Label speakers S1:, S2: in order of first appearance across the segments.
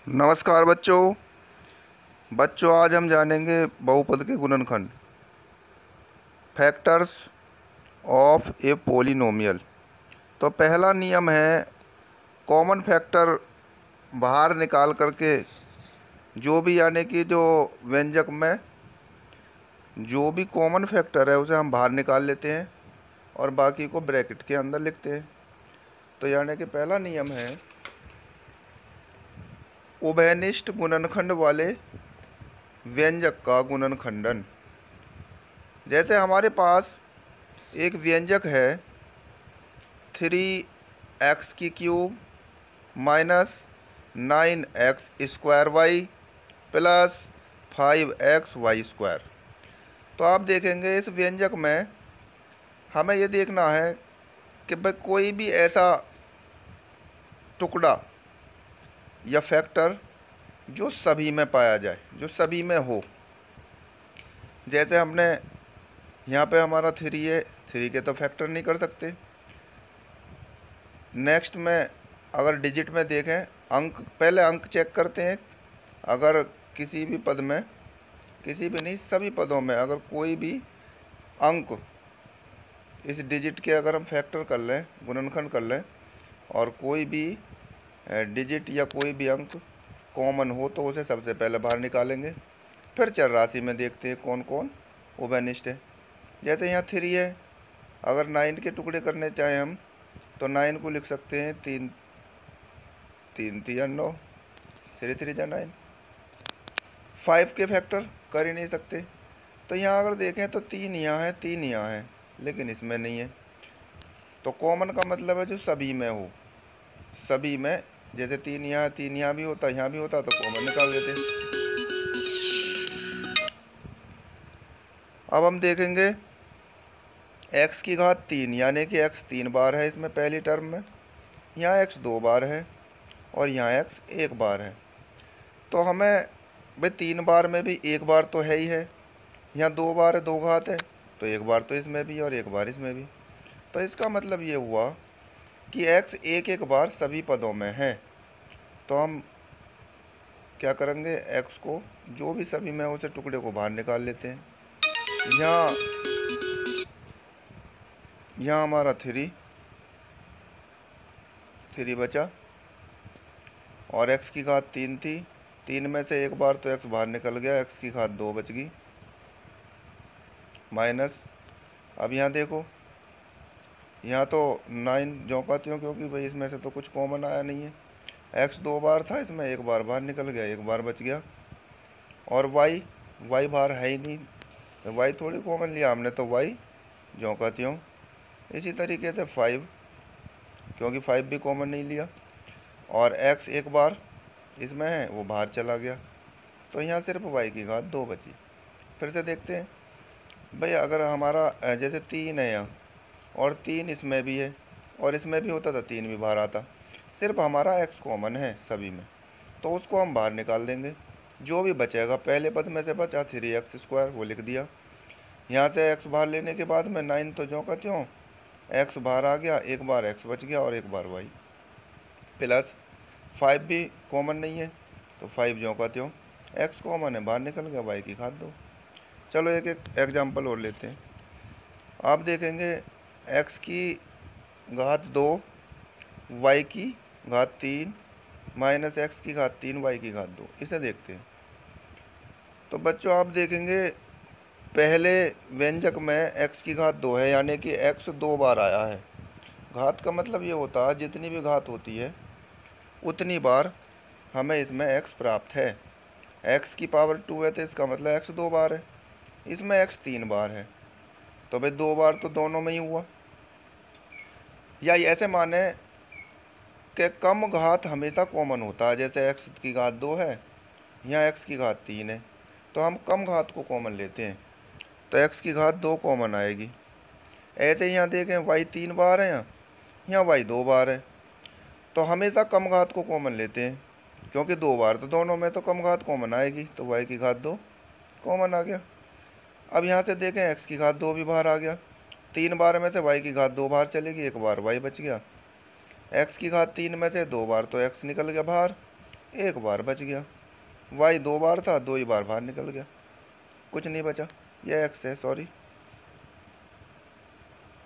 S1: नमस्कार बच्चों आज हम जानेंगे बहुपद के गुणनखंड, फैक्टर्स ऑफ ए पोलिनोमियल। तो पहला नियम है कॉमन फैक्टर बाहर निकाल करके जो भी यानी कि जो व्यंजक में जो भी कॉमन फैक्टर है उसे हम बाहर निकाल लेते हैं और बाकी को ब्रैकेट के अंदर लिखते हैं। तो यानी कि पहला नियम है उभयनिष्ठ गुणनखंड वाले व्यंजक का गुणनखंडन। जैसे हमारे पास एक व्यंजक है 3x³ minus 9x² plus 5xy²। तो आप देखेंगे इस व्यंजक में हमें ये देखना है कि भाई कोई भी ऐसा टुकड़ा या फैक्टर जो सभी में पाया जाए, जो सभी में हो। जैसे हमने यहाँ पे हमारा 3 है, 3 के तो फैक्टर नहीं कर सकते। नेक्स्ट में अगर डिजिट में देखें, अंक पहले अंक चेक करते हैं। अगर किसी भी पद में, किसी भी नहीं सभी पदों में अगर कोई भी अंक इस डिजिट के अगर हम फैक्टर कर लें, गुणनखंड कर लें, और कोई भी डिजिट या कोई भी अंक कॉमन हो तो उसे सबसे पहले बाहर निकालेंगे। फिर चर राशि में देखते हैं कौन कौन उभयनिष्ठ है। जैसे यहाँ 3 है, अगर 9 के टुकड़े करने चाहें हम तो 9 को लिख सकते हैं 3 3 3 9, 3 3 9। 5 के फैक्टर कर ही नहीं सकते। तो यहाँ अगर देखें तो 3 यहाँ है, 3 यहाँ है, लेकिन इसमें नहीं है। तो कॉमन का मतलब है जो सभी में हो, सभी में। जैसे 3 यहाँ, 3 यहाँ भी होता, यहाँ भी होता, तो कॉमन निकाल देते। अब हम देखेंगे x³ यानी कि x 3 बार है इसमें पहली टर्म में, यहाँ x 2 बार है और यहाँ x 1 बार है। तो हमें भाई 3 बार में भी 1 बार तो है ही है, यहाँ 2 बार है, 2 घात है, तो 1 बार तो इसमें भी और 1 बार इसमें भी। तो इसका मतलब ये हुआ कि x 1 बार सभी पदों में है। तो हम क्या करेंगे, x को जो भी सभी में उसे टुकड़े को बाहर निकाल लेते हैं। यहाँ हमारा 3 बचा और x³ 3 थी, 3 में से 1 बार तो x बाहर निकल गया, x³ 2 बच गई माइनस। अब यहाँ देखो, यहाँ तो 9 जौंकाती हूँ क्योंकि भाई इसमें से तो कुछ कॉमन आया नहीं है। x 2 बार था, इसमें 1 बार बाहर निकल गया, 1 बार बच गया। और y बाहर है ही नहीं, तो y थोड़ी कॉमन लिया हमने, तो y जौंकाती हूँ। इसी तरीके से 5, क्योंकि 5 भी कॉमन नहीं लिया, और x 1 बार इसमें है वो बाहर चला गया, तो यहाँ सिर्फ y² 2 बची। फिर से देखते हैं भाई, अगर हमारा जैसे 3 है यहाँ और 3 इसमें भी है और इसमें भी होता तो 3 भी बाहर आता, सिर्फ हमारा x कॉमन है सभी में, तो उसको हम बाहर निकाल देंगे। जो भी बचेगा पहले पद में से बचा 3x² वो लिख दिया। यहाँ से x बाहर लेने के बाद में 9 तो ज्यों का त्यों x बाहर आ गया, 1 बार x बच गया और 1 बार y, प्लस 5 भी कॉमन नहीं है तो 5 ज्यों का त्यों, x कॉमन है बाहर निकल गया, y² 2। चलो एक एक एग्जाम्पल और लेते हैं। आप देखेंगे x² 2 y² 3 minus x³ 3 y² 2, इसे देखते हैं। तो बच्चों आप देखेंगे पहले व्यंजक में x² 2 है यानी कि x 2 बार आया है। घात का मतलब ये होता है जितनी भी घात होती है उतनी बार हमें इसमें x प्राप्त है। x² 2 है तो इसका मतलब x 2 बार है, इसमें x 3 बार है, तो भाई 2 बार तो दोनों में ही हुआ। या ऐसे माने कि कम घात हमेशा कॉमन होता है। जैसे x² 2 है, यहाँ x² 3 है, तो हम कम घात को कॉमन लेते हैं, तो x² 2 कॉमन आएगी। ऐसे यहाँ देखें y 3 बार है, यहाँ y 2 बार है, तो हमेशा कम घात को कॉमन लेते हैं, क्योंकि 2 बार तो दोनों में तो कम घात कॉमन आएगी, तो y² 2 कॉमन आ गया। अब यहाँ से देखें x² 2 भी बाहर आ गया, 3 बार में से y² 2 बाहर चलेगी, 1 बार y बच गया। x² 3 में से 2 बार तो x निकल गया बाहर, एक बार बच गया। वाई 2 बार था, 2 ही बार बाहर निकल गया, कुछ नहीं बचा। ये एक्स है, सॉरी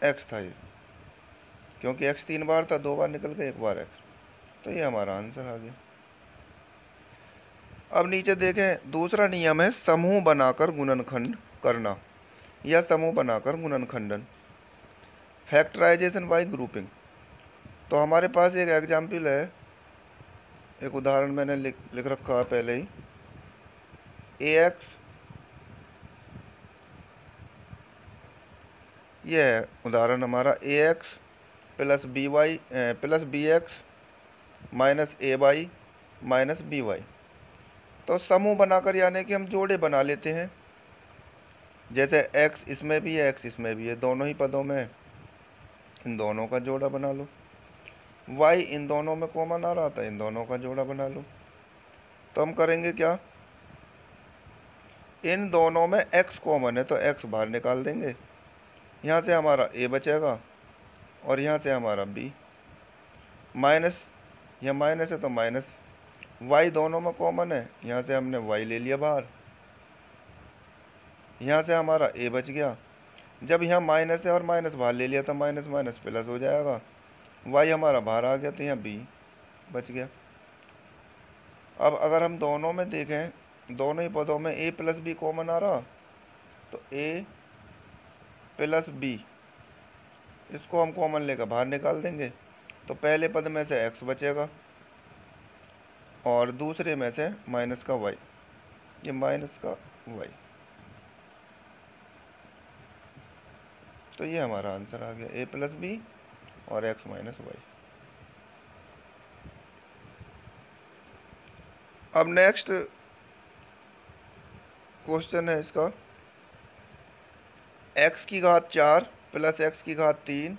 S1: एक्स था ये, क्योंकि एक्स 3 बार था, 2 बार निकल गया, एक बार एक्स। तो ये हमारा आंसर आ गया। अब नीचे देखें, दूसरा नियम है समूह बनाकर गुणनखंड करना या समूह बनाकर गुणनखंडन, फैक्टराइजेशन बाय ग्रुपिंग। तो हमारे पास एक एग्जाम्पल है, एक उदाहरण मैंने लिख रखा है पहले ही। ए एक्स, ये है उदाहरण हमारा, a x plus b y plus b x minus a y minus b y. तो समूह बनाकर यानी कि हम जोड़े बना लेते हैं, जैसे एक्स इसमें भी है, एक्स इसमें भी है, दोनों ही पदों में, इन दोनों का जोड़ा बना लो। वाई इन दोनों में कॉमन आ रहा था, इन दोनों का जोड़ा बना लो। तो हम करेंगे क्या, इन दोनों में एक्स कॉमन है तो एक्स बाहर निकाल देंगे, यहाँ से हमारा ए बचेगा और यहाँ से हमारा बी, माइनस, यह माइनस है तो माइनस, वाई दोनों में कॉमन है, यहाँ से हमने वाई ले लिया बाहर, यहाँ से हमारा ए बच गया। जब यहाँ माइनस है और माइनस बाहर ले लिया तो माइनस माइनस प्लस हो जाएगा, वाई हमारा बाहर आ गया तो यहाँ बी बच गया। अब अगर हम दोनों में देखें, दोनों ही पदों में ए प्लस बी कॉमन आ रहा, तो ए प्लस बी इसको हम कॉमन लेकर बाहर निकाल देंगे, तो पहले पद में से एक्स बचेगा और दूसरे में से माइनस का वाई, ये माइनस का वाई। तो ये हमारा आंसर आ गया, ए प्लस बी और एक्स माइनस वाई। अब नेक्स्ट क्वेश्चन है इसका, एक्स की घात 4 प्लस एक्स की घात 3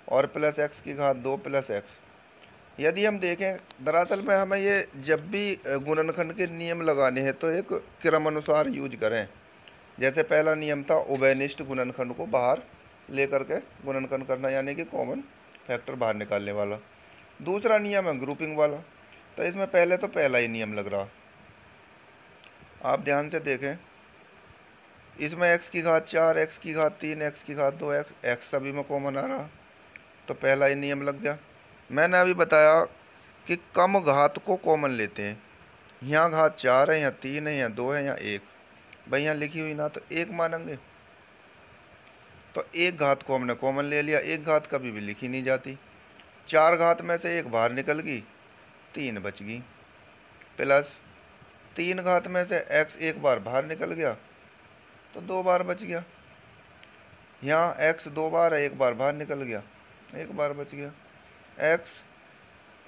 S1: और प्लस एक्स की घात 2 प्लस एक्स। यदि हम देखें, दरअसल में हमें ये जब भी गुणनखंड के नियम लगाने हैं तो एक क्रमानुसार यूज करें। जैसे पहला नियम था उभयनिष्ठ गुणनखंड को बाहर लेकर के गुणनखंड करना, यानी कि कॉमन फैक्टर बाहर निकालने वाला। दूसरा नियम है ग्रुपिंग वाला, तो इसमें पहले तो पहला ही नियम लग रहा। आप ध्यान से देखें, इसमें एक्स की घात 4, एक्स की घात 3, एक्स की घात 2, एक्स सभी में कॉमन आ रहा, तो पहला ही नियम लग गया। मैंने अभी बताया कि कम घात को कॉमन लेते हैं, यहाँ घात 4 है, यहाँ 3 है, यहाँ 2 है, यहाँ 1, भाई यहाँ लिखी हुई ना तो 1 मानेंगे, तो एक घात को हमने कॉमन ले लिया। एक घात कभी भी लिखी नहीं जाती, 4 घात में से एक बाहर निकल गई, 3 बच गई, प्लस 3 घात में से एक्स एक बार बाहर निकल गया तो 2 बार बच गया, यहाँ एक्स 2 बार है, एक बार बाहर निकल गया, एक बार बच गया।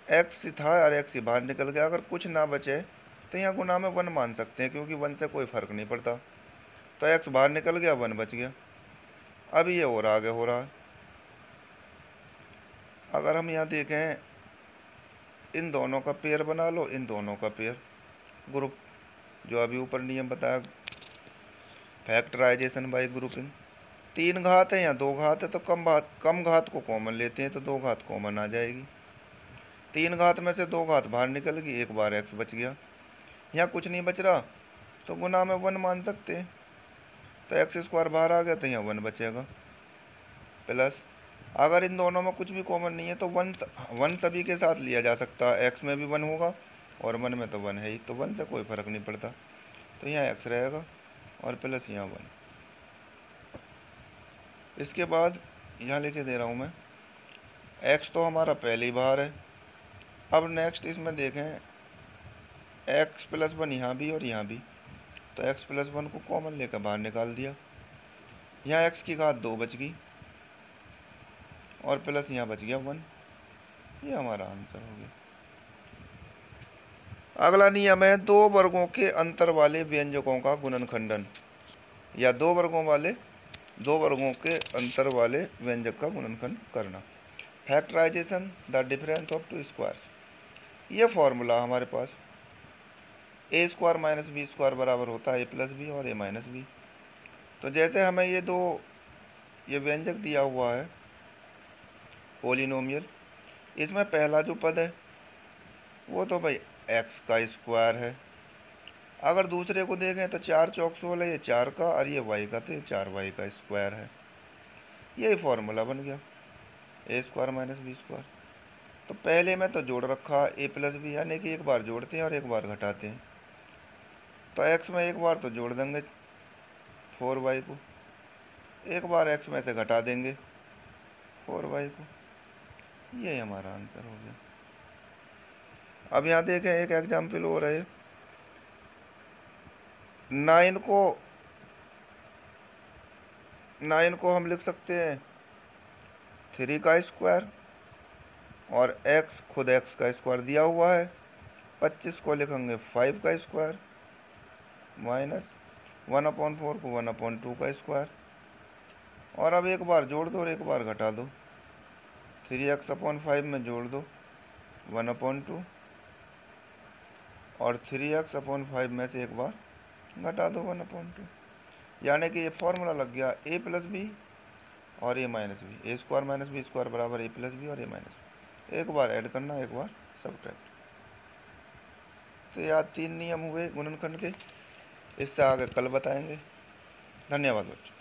S1: एक्स था और एक्स ही बाहर निकल गया, अगर कुछ ना बचे तो यहाँ गुना में 1 मान सकते हैं, क्योंकि 1 से कोई फ़र्क नहीं पड़ता। तो एक्स बाहर निकल गया, 1 बच गया। अब ये और आगे हो रहा है, अगर हम यहाँ देखें, इन दोनों का पेयर बना लो, इन दोनों का पेयर ग्रुप, जो अभी ऊपर नियम बताया फैक्टराइजेशन बाय ग्रुपिंग। 3 घात है या 2 घात है तो कम घात को कॉमन लेते हैं, तो 2 घात कॉमन आ जाएगी। 3 घात में से 2 घात बाहर निकल गई, एक बार एक्स बच गया, यहाँ कुछ नहीं बच रहा तो गुना में 1 मान सकते हैं, तो एक्स स्क्वायर बाहर आ गया तो यहाँ 1 बचेगा, प्लस अगर इन दोनों में कुछ भी कॉमन नहीं है तो 1 सभी के साथ लिया जा सकता है, एक्स में भी 1 होगा और 1 में तो 1 है ही, तो 1 से कोई फ़र्क नहीं पड़ता, तो यहाँ एक्स रहेगा और प्लस यहाँ 1। इसके बाद यहाँ लेके दे रहा हूँ मैं, एक्स तो हमारा पहले ही बाहर है। अब नेक्स्ट इसमें देखें, एक्स प्लस 1 यहाँ भी और यहाँ भी, तो एक्स प्लस 1 को कॉमन लेकर बाहर निकाल दिया, यहाँ एक्स की घात 2 बच गई और प्लस यहाँ बच गया 1, ये हमारा आंसर हो गया। अगला नियम है 2 वर्गों के अंतर वाले व्यंजकों का गुणनखंडन, या 2 वर्गों के अंतर वाले व्यंजक का गुणनखंड करना, factorisation the difference of 2 squares. ये फॉर्मूला हमारे पास a square minus b square बराबर होता है ए प्लस बी और ए माइनस बी। तो जैसे हमें ये व्यंजक दिया हुआ है पोलिनोमियल, इसमें पहला जो पद है वो तो भाई एक्स का स्क्वायर है। अगर दूसरे को देखें तो 4 चौक 16, ये 4 का और ये वाई का, तो ये 4y का स्क्वायर है। यही फॉर्मूला बन गया ए स्क्वायर माइनस बी स्क्वायर। तो पहले में तो जोड़ रखा ए प्लस बी, यानी कि एक बार जोड़ते हैं और एक बार घटाते हैं। तो एक्स में एक बार तो जोड़ देंगे 4y को, एक बार एक्स में से घटा देंगे 4y को। ये हमारा आंसर हो गया। अब यहाँ देखें एक एग्जाम्पल और है। 9 को 9 को हम लिख सकते हैं 3 का स्क्वायर, और x खुद x का स्क्वायर दिया हुआ है। 25 को लिखेंगे 5 का स्क्वायर माइनस 1/4 को 1/2 का स्क्वायर। और अब एक बार जोड़ दो और एक बार घटा दो। 3x/5 में जोड़ दो 1/2, और 3x/5 में से एक बार घटा दो 1/2। यानी कि ये फॉर्मूला लग गया a प्लस बी और a minus b. A square minus b square बराबर a प्लस बी और a माइनस बी। एक बार ऐड करना, एक बार सब्ट्रैक्ट। तो यार 3 नियम हुए गुणनखंड के। इससे आगे कल बताएंगे। धन्यवाद बच्चों।